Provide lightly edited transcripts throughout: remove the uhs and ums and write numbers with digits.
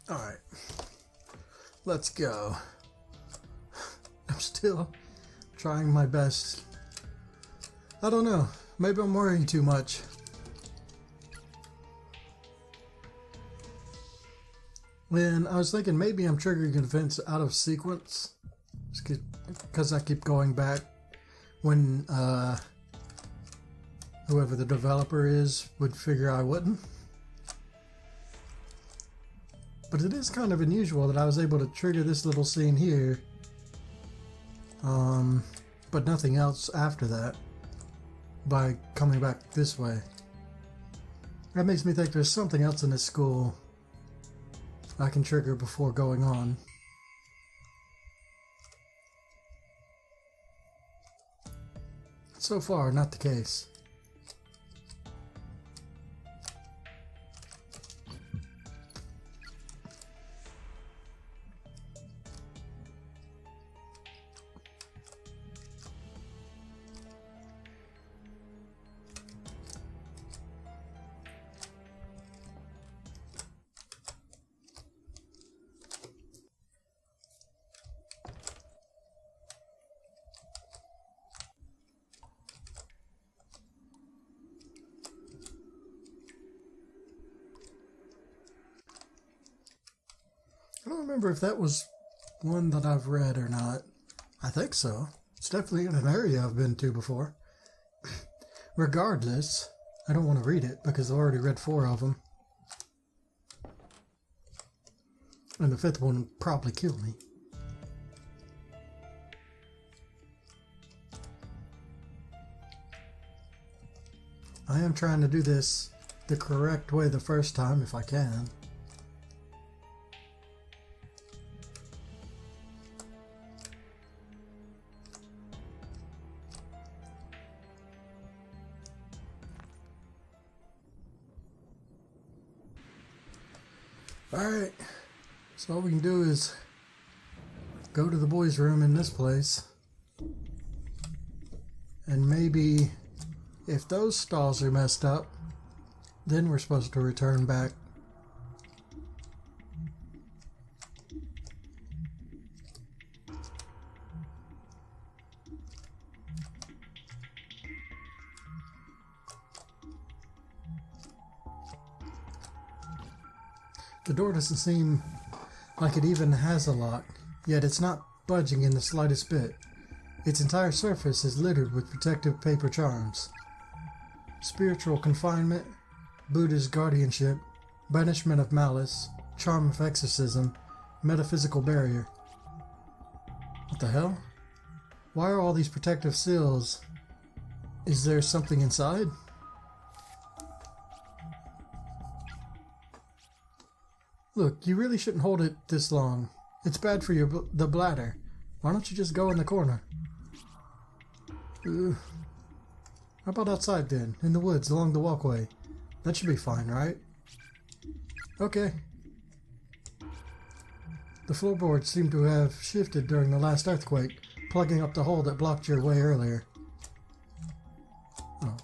Alright, let's go. I'm still trying my best. I don't know, maybe I'm worrying too much. And I was thinking maybe I'm triggering events out of sequence because I keep going back when whoever the developer is would figure I wouldn't. But it is kind of unusual that I was able to trigger this little scene here, but nothing else after that by coming back this way. That makes me think there's something else in this school I can trigger before going on. So far, not the case. I don't remember if that was one that I've read or not. I think so. It's definitely in an area I've been to before. Regardless, I don't want to read it because I've already read 4 of them. And the 5th one would probably kill me. I am trying to do this the correct way the first time if I can. Alright, so all we can do is go to the boys' room in this place, and maybe if those stalls are messed up, then we're supposed to return back. The door doesn't seem like it even has a lock, yet it's not budging in the slightest bit. Its entire surface is littered with protective paper charms. Spiritual confinement, Buddha's guardianship, banishment of malice, charm of exorcism, metaphysical barrier. What the hell? Why are all these protective seals? Is there something inside? Look, you really shouldn't hold it this long. It's bad for the bladder. Why don't you just go in the corner? How about outside then, in the woods along the walkway? That should be fine, right? Okay. The floorboards seem to have shifted during the last earthquake, plugging up the hole that blocked your way earlier. Oh.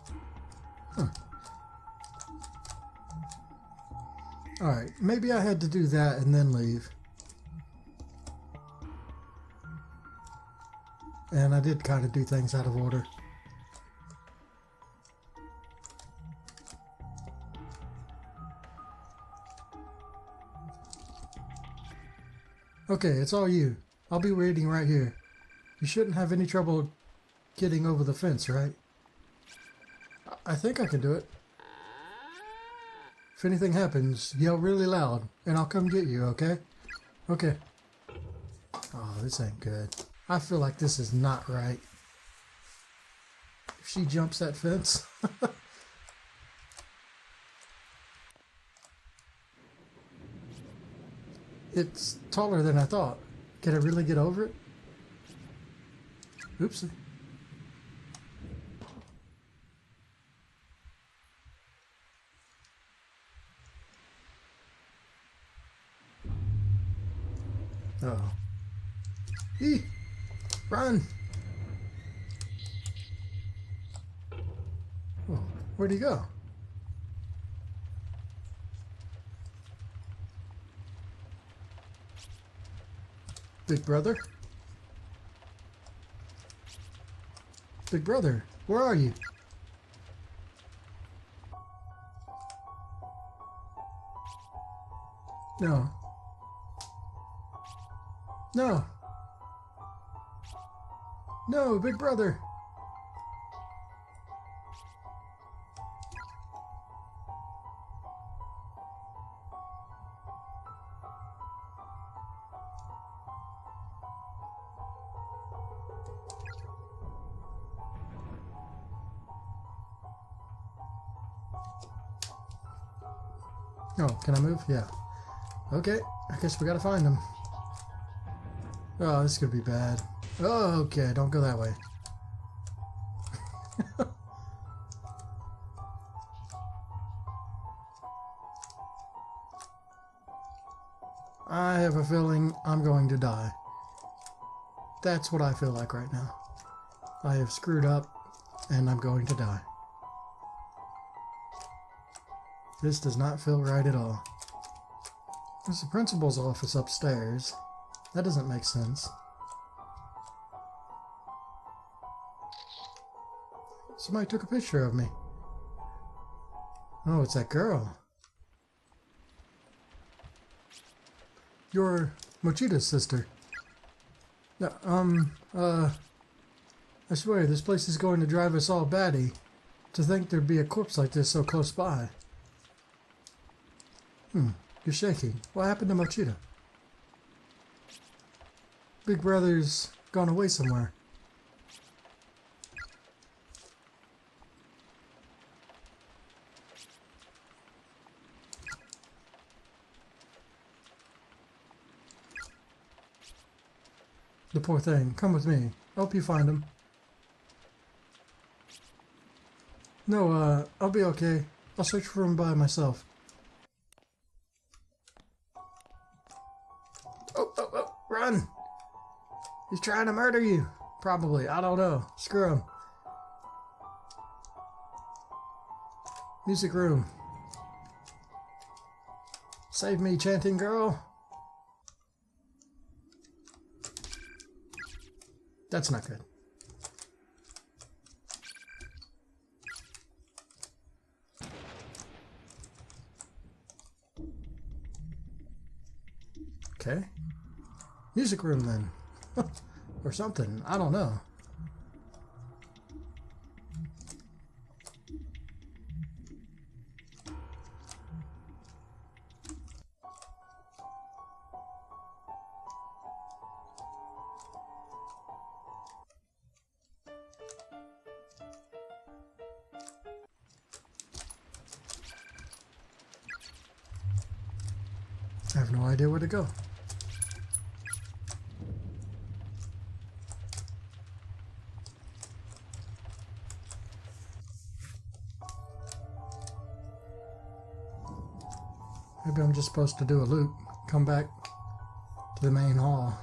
Huh. Alright, maybe I had to do that and then leave. And I did kind of do things out of order. Okay, it's all you. I'll be waiting right here. You shouldn't have any trouble getting over the fence, right? I think I can do it. If anything happens, yell really loud, and I'll come get you, okay? Okay. Oh, this ain't good. I feel like this is not right. If she jumps that fence... It's taller than I thought. Can I really get over it? Oopsie. Uh-oh. Eee! Run! Oh, where'd he go? Big brother? Big brother, where are you? No. No. No, big brother. Oh, can I move? Yeah. Okay, I guess we gotta find him. Oh, this could be bad. Oh, okay, don't go that way. I have a feeling I'm going to die. That's what I feel like right now. I have screwed up, and I'm going to die. This does not feel right at all. There's the principal's office upstairs. That doesn't make sense. Somebody took a picture of me. Oh, it's that girl. You're Mochita's sister. I swear, this place is going to drive us all batty. To think there'd be a corpse like this so close by. You're shaking. What happened to Mochita? Big brother's gone away somewhere. The poor thing. Come with me. I'll help you find him. No, I'll be okay. I'll search for him by myself. Oh, run! He's trying to murder you. Probably. I don't know. Screw him. Music room. Save me, chanting girl. That's not good. Okay. Music room then. Or something. I don't know. I have no idea where to go. Maybe I'm just supposed to do a loop, come back to the main hall.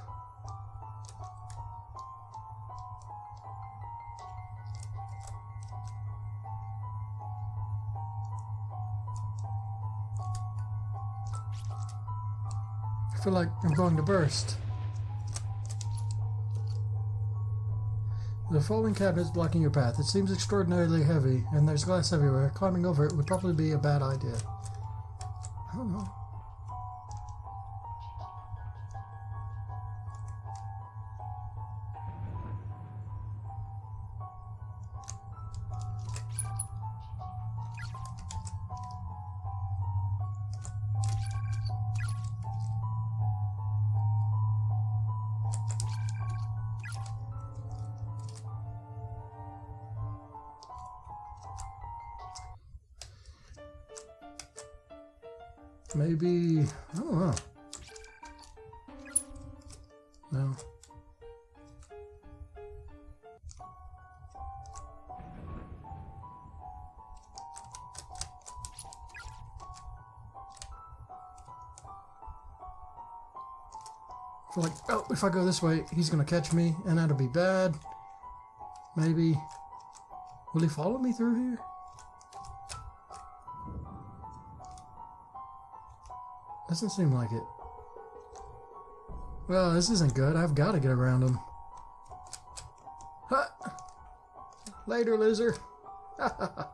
I feel like I'm going to burst. The folding cabinet is blocking your path. It seems extraordinarily heavy, and there's glass everywhere. Climbing over it would probably be a bad idea. I don't know. Maybe, I don't know. No. I feel like, oh, if I go this way, he's gonna catch me, and that'll be bad. Maybe. Will he follow me through here? Doesn't seem like it. Well, this isn't good. I've got to get around him. Ha! Later, loser. I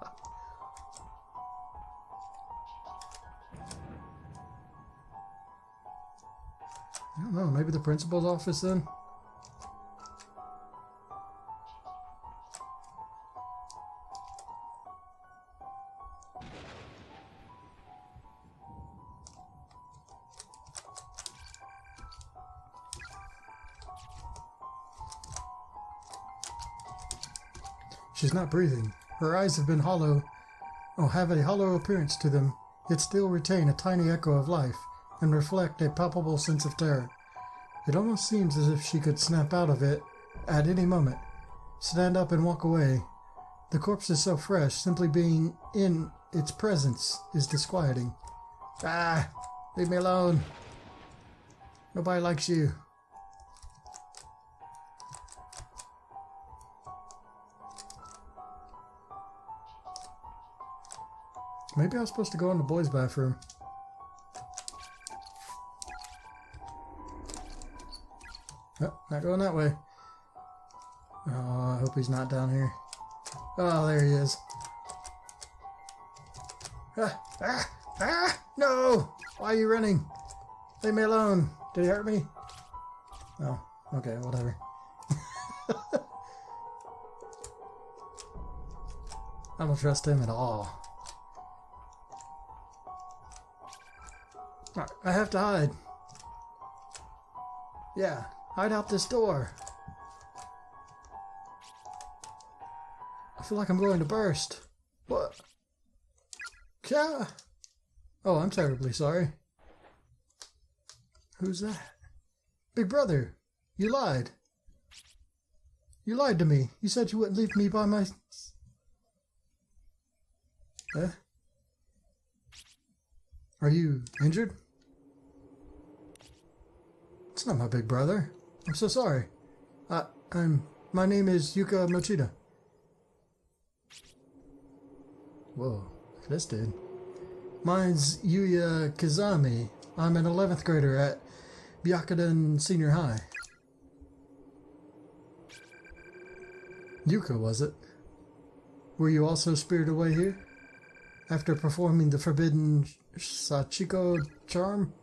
don't know, maybe the principal's office then? She's not breathing. Her eyes have been hollow, have a hollow appearance to them, yet still retain a tiny echo of life and reflect a palpable sense of terror. It almost seems as if she could snap out of it at any moment, stand up and walk away. The corpse is so fresh, simply being in its presence is disquieting. Ah! Leave me alone. Nobody likes you. Maybe I was supposed to go in the boys' bathroom. Oh, not going that way. Oh, I hope he's not down here. Oh, there he is. No! Why are you running? Leave me alone. Did he hurt me? Oh, okay, whatever. I don't trust him at all. I have to hide. Yeah, hide out this door. I feel like I'm going to burst. What? Yeah. Oh, I'm terribly sorry. Who's that? Big brother, you lied. You lied to me. You said you wouldn't leave me by my... Are you injured? It's not my big brother. I'm so sorry. My name is Yuka Mochida. Whoa, this dude. Mine's Yuya Kizami. I'm an 11th grader at Byakuden Senior High. Yuka, was it? Were you also spirited away here? After performing the forbidden Sachiko charm?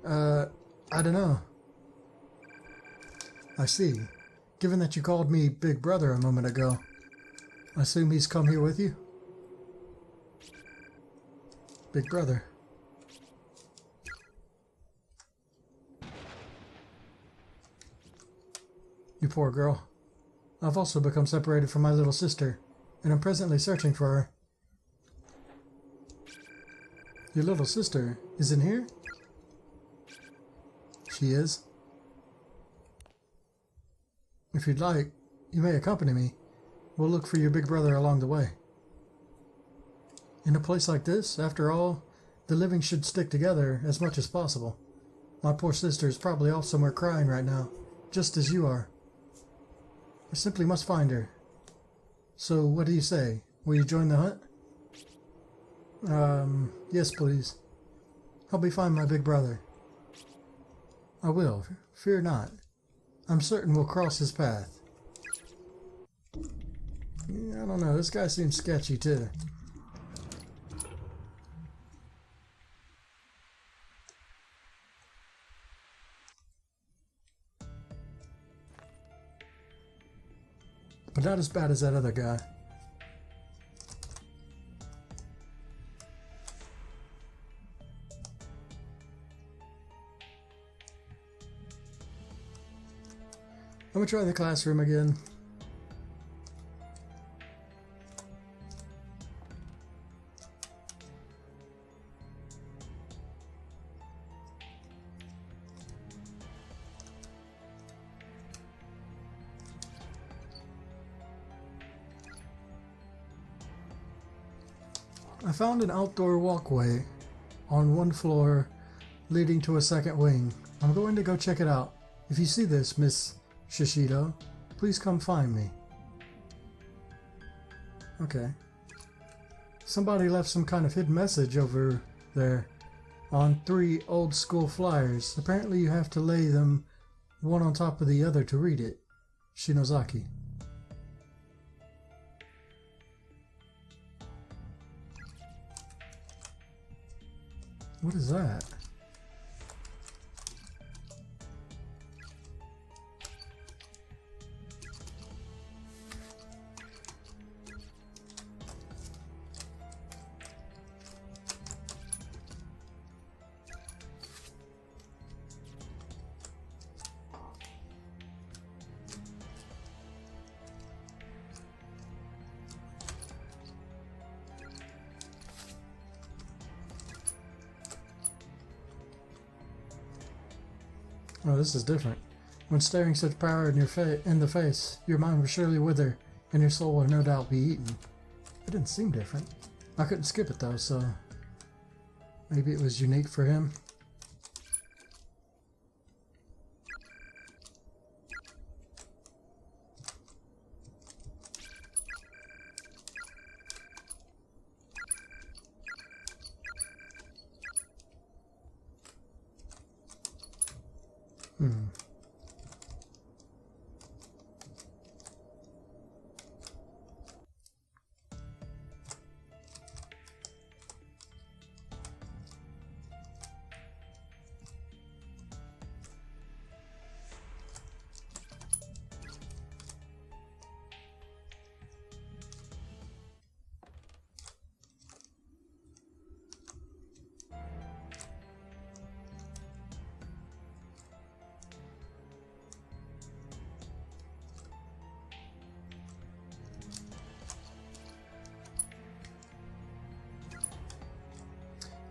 I don't know. I see. Given that you called me Big Brother a moment ago, I assume he's come here with you? Big Brother. You poor girl. I've also become separated from my little sister, and I'm presently searching for her. Your little sister is in here? She is. If you'd like, you may accompany me. We'll look for your big brother along the way. In a place like this, after all, the living should stick together as much as possible. My poor sister is probably off somewhere crying right now, just as you are. I simply must find her. So, what do you say? Will you join the hunt? Yes, please. Help me find my big brother. I will. Fear not. I'm certain we'll cross his path. Yeah, I don't know. This guy seems sketchy, too. But not as bad as that other guy. I'm gonna try the classroom again. I found an outdoor walkway on one floor leading to a second wing. I'm going to go check it out. If you see this, Miss Shishido, please come find me. Okay. Somebody left some kind of hidden message over there on 3 old school flyers. Apparently you have to lay them one on top of the other to read it. Shinozaki. What is that? Oh, this is different. When staring such power in the face, your mind will surely wither, and your soul will no doubt be eaten. It didn't seem different. I couldn't skip it though, so maybe it was unique for him.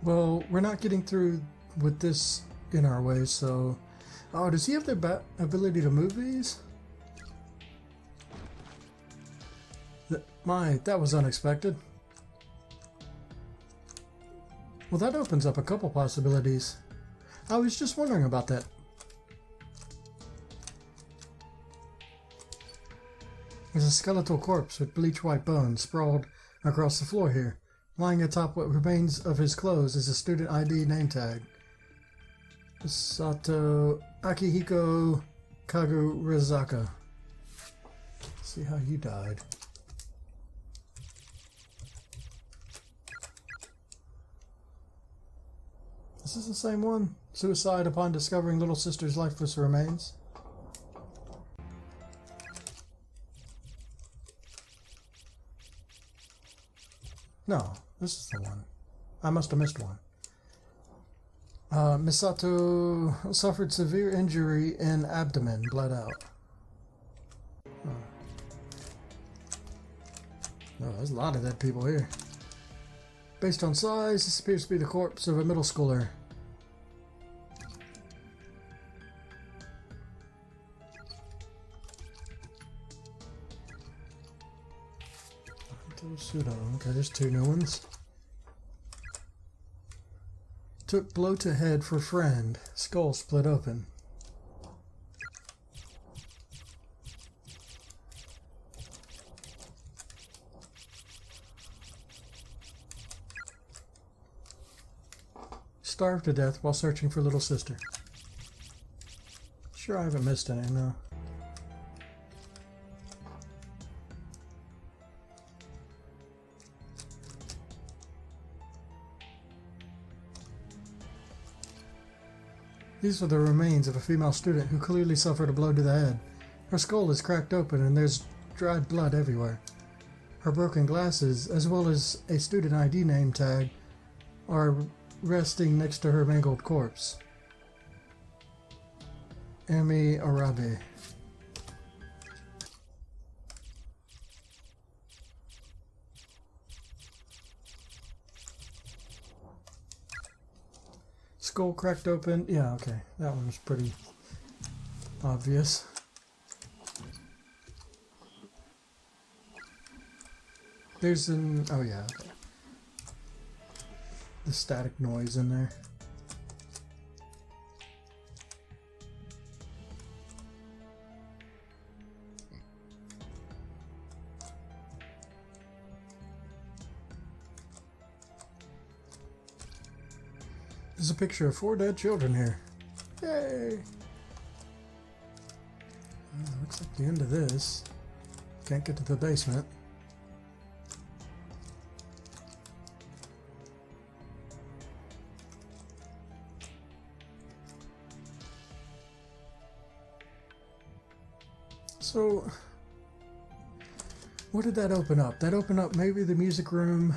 Well, we're not getting through with this in our way, so... Oh, does he have the ability to move these? That was unexpected. Well, that opens up a couple possibilities. I was just wondering about that. There's a skeletal corpse with bleach white bones sprawled across the floor here. Lying atop what remains of his clothes is a student ID name tag. Sato Akihiko Kagurazaka. See how you died. Is this the same one? Suicide upon discovering little sister's lifeless remains? No, this is the one. I must have missed one. Misato suffered severe injury in abdomen, bled out. Oh. Oh, there's a lot of dead people here. Based on size, this appears to be the corpse of a middle schooler. Pseudo. Okay, there's 2 new ones. Took blow to head for friend. Skull split open. Starved to death while searching for little sister. Sure, I haven't missed any, no. These are the remains of a female student who clearly suffered a blow to the head. Her skull is cracked open and there's dried blood everywhere. Her broken glasses, as well as a student ID name tag, are resting next to her mangled corpse. Ami Arabe. Skull cracked open. Yeah, okay. That one was pretty obvious. There's an... oh yeah, okay. The static noise in there. There's a picture of 4 dead children here. Yay! Looks like the end of this. Can't get to the basement. So, what did that open up? That opened up maybe the music room.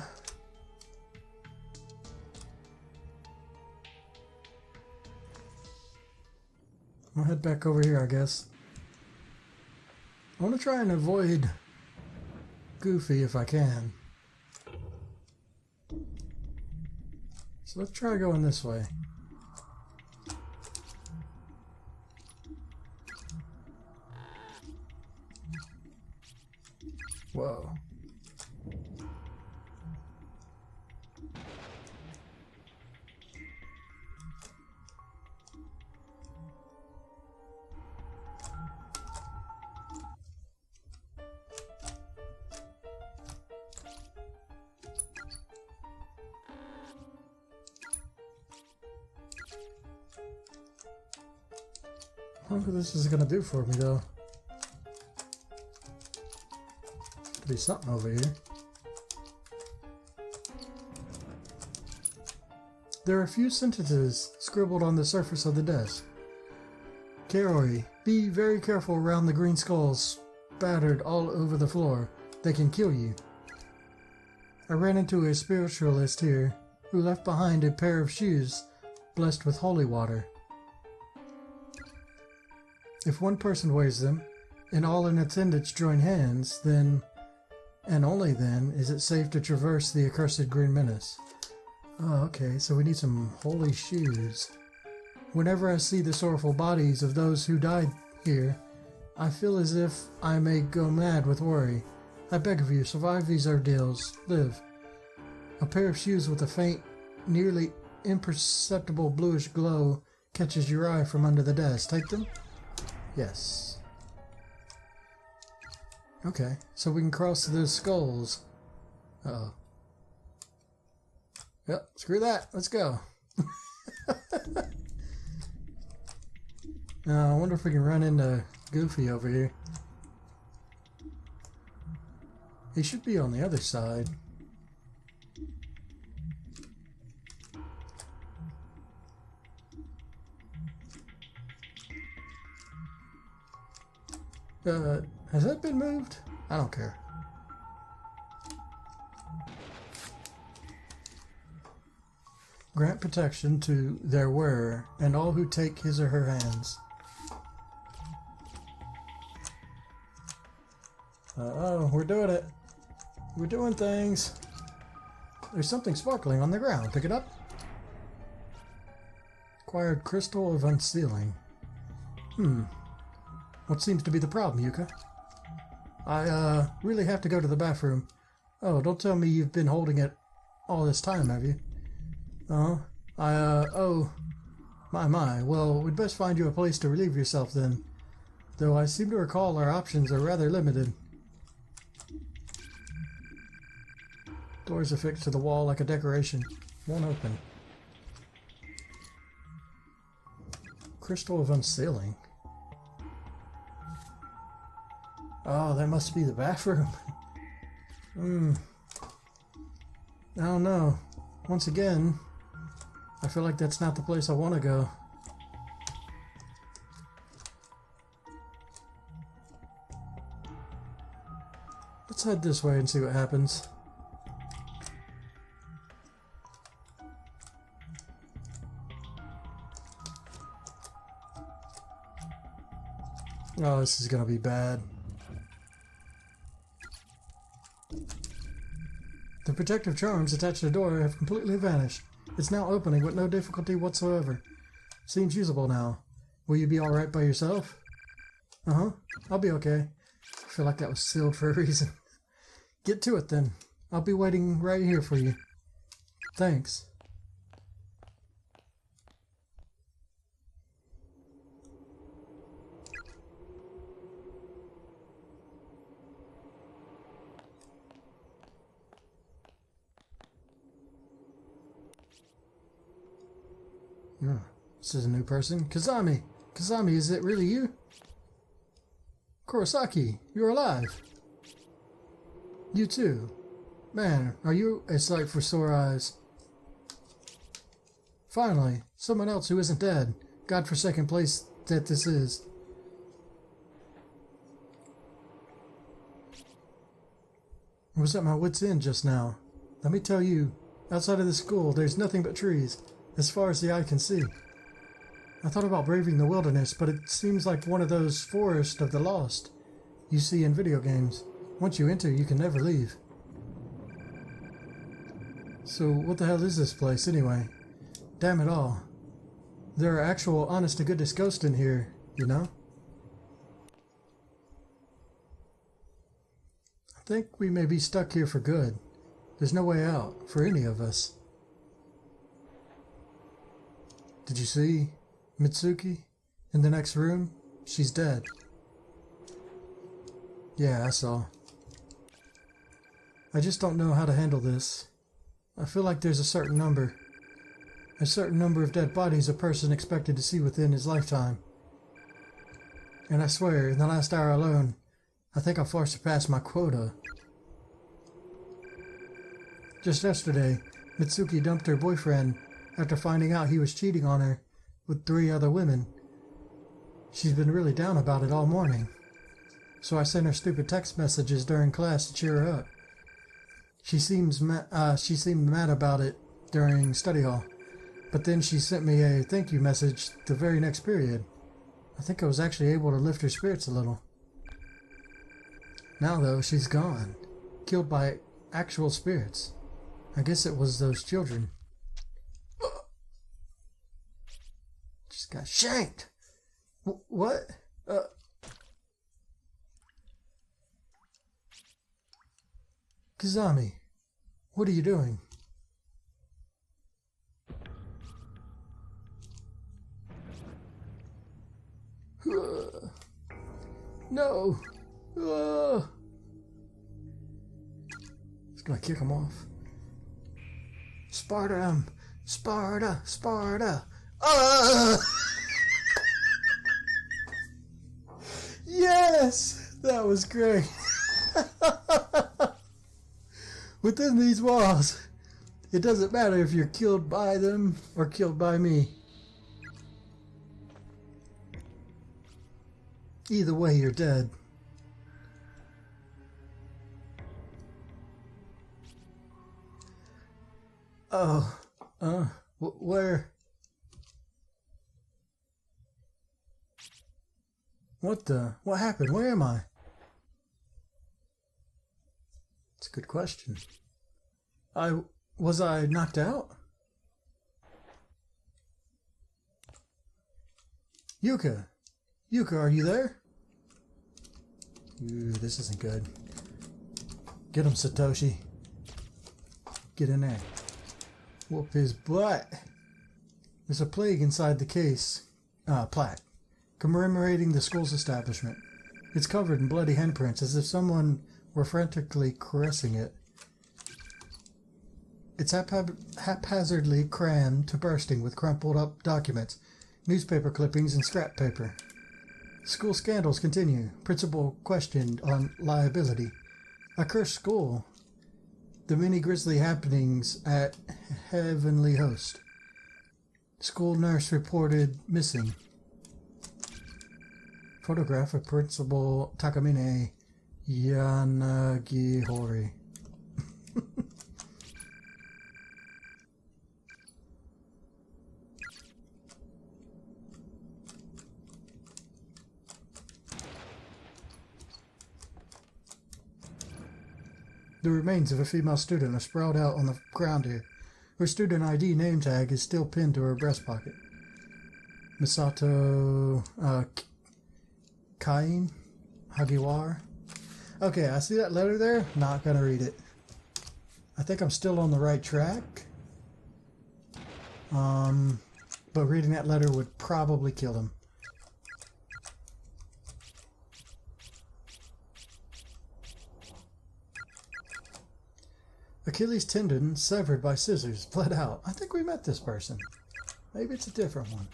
I'll head back over here, I guess. I want to try and avoid Goofy if I can. So let's try going this way. Whoa. I wonder what this is going to do for me, though. Could be something over here. There are a few sentences scribbled on the surface of the desk. Karoi, be very careful around the green skulls spattered all over the floor. They can kill you. I ran into a spiritualist here who left behind a pair of shoes blessed with holy water. If one person wears them, and all in attendance join hands, then, and only then, is it safe to traverse the accursed green menace. Oh, okay, so we need some holy shoes. Whenever I see the sorrowful bodies of those who died here, I feel as if I may go mad with worry. I beg of you, survive these ordeals. Live. A pair of shoes with a faint, nearly imperceptible bluish glow catches your eye from under the desk. Take them? Yes. Okay, so we can cross those skulls. Uh-oh. Yep, screw that. Let's go. Now, I wonder if we can run into Goofy over here. He should be on the other side. Has that been moved? I don't care. Grant protection to their wearer and all who take his or her hands. Uh-oh, we're doing it. We're doing things. There's something sparkling on the ground. Pick it up. Acquired crystal of unsealing. What seems to be the problem, Yuka? I, really have to go to the bathroom. Oh, don't tell me you've been holding it all this time, have you? Oh. My. Well, we'd best find you a place to relieve yourself then. Though I seem to recall our options are rather limited. Doors affixed to the wall like a decoration. Won't open. Crystal of unsealing. Oh, that must be the bathroom. I don't know. Once again, I feel like that's not the place I want to go. Let's head this way and see what happens. Oh, this is gonna be bad. The protective charms attached to the door have completely vanished. It's now opening with no difficulty whatsoever. Seems usable now. Will you be alright by yourself? I'll be okay. I feel like that was sealed for a reason. Get to it then. I'll be waiting right here for you. Thanks. Oh, this is a new person. Kazami! Kazami, is it really you? Kurosaki, you're alive. You too. Man, are you a sight for sore eyes? Finally, someone else who isn't dead. Godforsaken place that this is. I was at my wit's end just now. Let me tell you, outside of the school, there's nothing but trees, as far as the eye can see. I thought about braving the wilderness, but it seems like one of those forests of the lost you see in video games. Once you enter, you can never leave. So what the hell is this place, anyway? Damn it all. There are actual honest-to-goodness ghosts in here, you know? I think we may be stuck here for good. There's no way out, for any of us. Did you see Mitsuki in the next room? She's dead. Yeah, I saw. I just don't know how to handle this. I feel like there's a certain number of dead bodies a person expected to see within his lifetime. And I swear, in the last hour alone, I think I've far surpassed my quota. Just yesterday, Mitsuki dumped her boyfriend after finding out he was cheating on her with 3 other women. She's been really down about it all morning. So I sent her stupid text messages during class to cheer her up. She seemed mad about it during study hall, but then she sent me a thank you message the very next period. I think I was actually able to lift her spirits a little. Now though, she's gone, killed by actual spirits. I guess it was those children. Just got shanked. What? Kazami, what are you doing? No! It's gonna kick him off. Sparta him! Sparta! Sparta! Yes! That was great! Within these walls, it doesn't matter if you're killed by them or killed by me. Either way, you're dead. Oh, where? What happened? Where am I? It's a good question. Was I knocked out? Yuka! Yuka, are you there? Ooh, this isn't good. Get him, Satoshi. Get in there. Whoop his butt. There's a plague inside the case. Plaque. Commemorating the school's establishment. It's covered in bloody handprints as if someone were frantically caressing it. It's haphazardly crammed to bursting with crumpled up documents, newspaper clippings, and scrap paper. School scandals continue. Principal questioned on liability. A cursed school. The many grisly happenings at Heavenly Host. School nurse reported missing. Photograph of Principal Takamine Yanagihori. The remains of a female student are sprawled out on the ground here. Her student ID name tag is still pinned to her breast pocket. Misato Kain Hagiwara. Okay, I see that letter there. Not gonna read it. I think I'm still on the right track. But reading that letter would probably kill him. Achilles tendon severed by scissors, bled out. I think we met this person. Maybe it's a different one.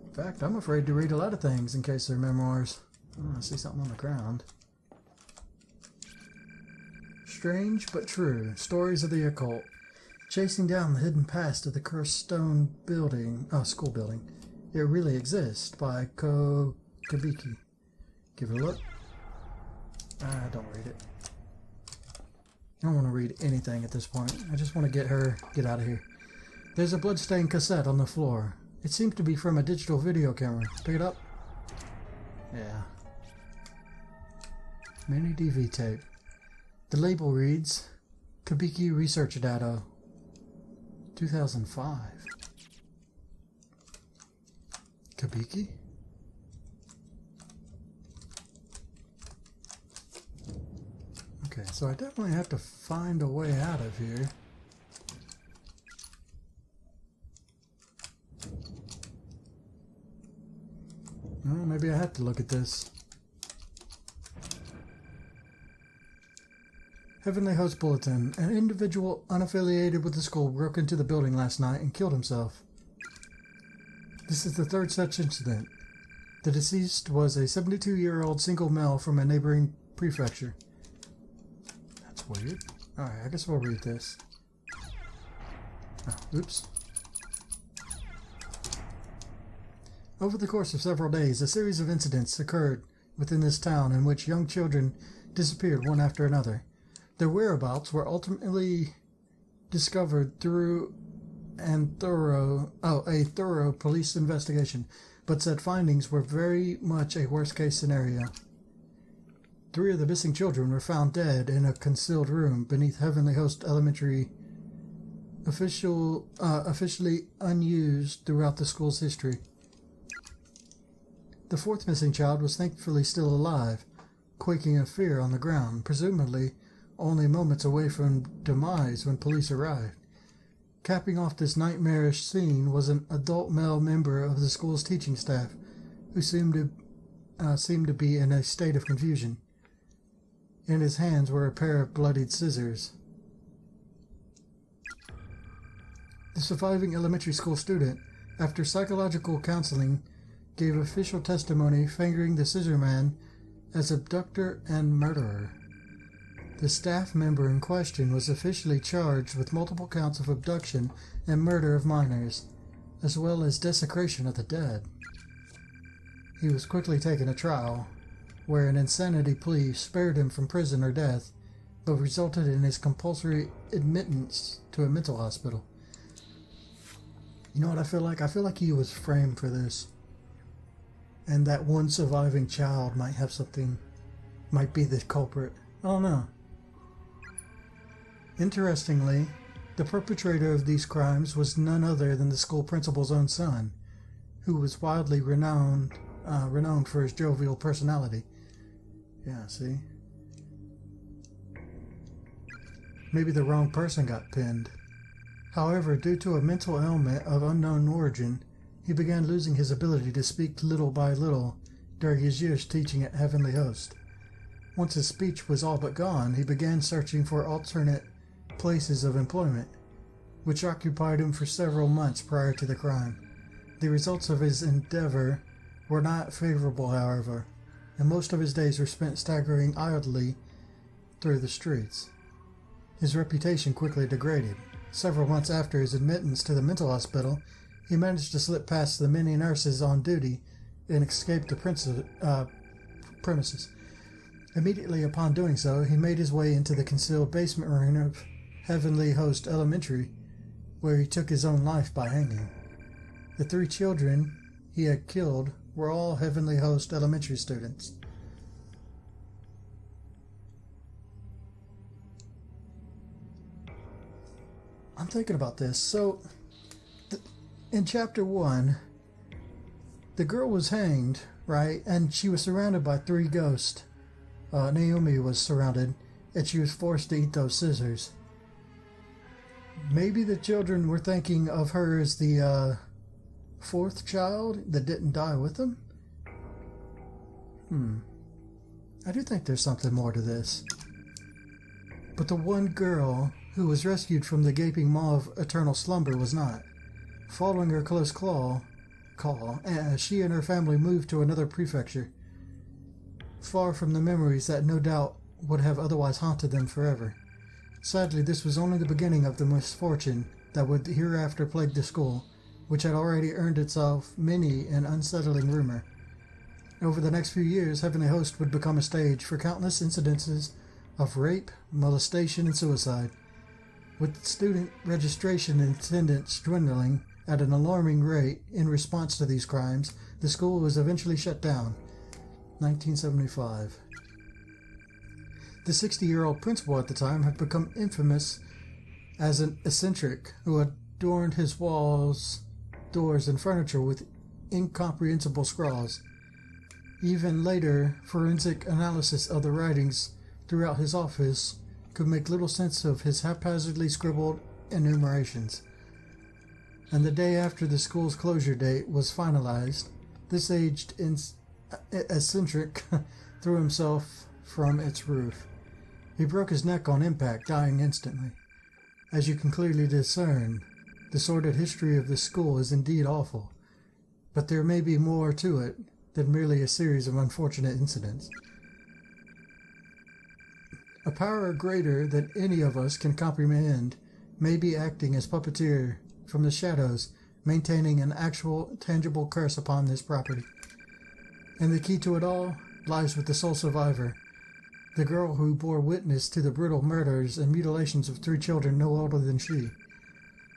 In fact, I'm afraid to read a lot of things in case they're memoirs. Oh, I see something on the ground. Strange but true. Stories of the occult. Chasing down the hidden past of the cursed stone building, school building. It really exists by Ko Kabiki. Give it a look. Don't read it. I don't want to read anything at this point. I just want to get out of here. There's a bloodstained cassette on the floor. It seems to be from a digital video camera. Pick it up. Yeah. Mini DV tape. The label reads, Kabiki Research Data, 2005. Kabiki? Okay, so I definitely have to find a way out of here. Well, maybe I have to look at this. Heavenly Host Bulletin. An individual unaffiliated with the school broke into the building last night and killed himself. This is the third such incident. The deceased was a 72-year-old single male from a neighboring prefecture. That's weird. Alright, I guess we'll read this. Oh, oops. Over the course of several days, a series of incidents occurred within this town in which young children disappeared one after another. Their whereabouts were ultimately discovered through a thorough police investigation, but said findings were very much a worst-case scenario. 3 of the missing children were found dead in a concealed room beneath Heavenly Host Elementary, officially unused throughout the school's history. The 4th missing child was thankfully still alive, quaking in fear on the ground, presumably only moments away from demise when police arrived. Capping off this nightmarish scene was an adult male member of the school's teaching staff, who seemed to be in a state of confusion. In his hands were a pair of bloodied scissors. The surviving elementary school student, after psychological counseling, gave official testimony fingering the scissor man as abductor and murderer. The staff member in question was officially charged with multiple counts of abduction and murder of minors, as well as desecration of the dead. He was quickly taken to trial, where an insanity plea spared him from prison or death, but resulted in his compulsory admittance to a mental hospital. You know what I feel like? I feel like he was framed for this. And that one surviving child might be the culprit. I don't know. Interestingly, the perpetrator of these crimes was none other than the school principal's own son, who was widely renowned for his jovial personality. Yeah, see? Maybe the wrong person got pinned. However, due to a mental ailment of unknown origin, he began losing his ability to speak little by little during his years teaching at Heavenly Host. Once his speech was all but gone, he began searching for alternate places of employment, which occupied him for several months prior to the crime. The results of his endeavor were not favorable, however, and most of his days were spent staggering idly through the streets. His reputation quickly degraded. Several months after his admittance to the mental hospital, he managed to slip past the many nurses on duty and escape the premises. Immediately upon doing so, he made his way into the concealed basement room of Heavenly Host Elementary, where he took his own life by hanging. The 3 children he had killed were all Heavenly Host Elementary students. I'm thinking about this. So, in Chapter 1, the girl was hanged, right? And she was surrounded by 3 ghosts. Naomi was surrounded, and she was forced to eat those scissors. Maybe the children were thinking of her as the 4th child that didn't die with them? I do think there's something more to this. But the one girl who was rescued from the gaping maw of eternal slumber was not. Following her close call, she and her family moved to another prefecture, far from the memories that no doubt would have otherwise haunted them forever. Sadly, this was only the beginning of the misfortune that would hereafter plague the school, which had already earned itself many an unsettling rumor. Over the next few years, Heavenly Host would become a stage for countless incidences of rape, molestation, and suicide. With student registration and attendance dwindling at an alarming rate in response to these crimes, the school was eventually shut down. 1975. The 60-year-old principal at the time had become infamous as an eccentric who adorned his walls, doors, and furniture with incomprehensible scrawls. Even later, forensic analysis of the writings throughout his office could make little sense of his haphazardly scribbled enumerations. And the day after the school's closure date was finalized, this aged eccentric threw himself from its roof. He broke his neck on impact, dying instantly. As you can clearly discern, the sordid history of this school is indeed awful, but there may be more to it than merely a series of unfortunate incidents. A power greater than any of us can comprehend may be acting as puppeteer from the shadows, maintaining an actual, tangible curse upon this property. And the key to it all lies with the sole survivor, the girl who bore witness to the brutal murders and mutilations of 3 children no older than she.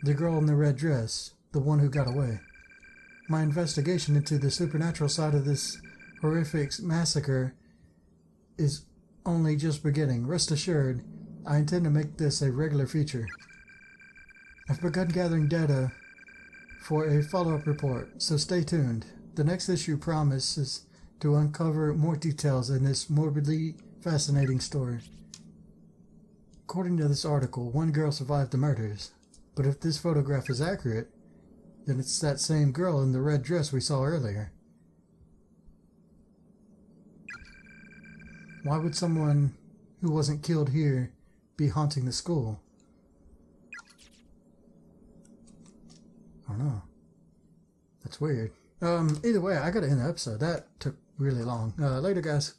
The girl in the red dress, the one who got away. My investigation into the supernatural side of this horrific massacre is only just beginning. Rest assured, I intend to make this a regular feature. I've begun gathering data for a follow-up report, so stay tuned. The next issue promises to uncover more details in this morbidly fascinating story. According to this article, 1 girl survived the murders, but if this photograph is accurate, then it's that same girl in the red dress we saw earlier. Why would someone who wasn't killed here be haunting the school? I don't know. That's weird. Either way, I gotta end the episode. That took really long. Later, guys.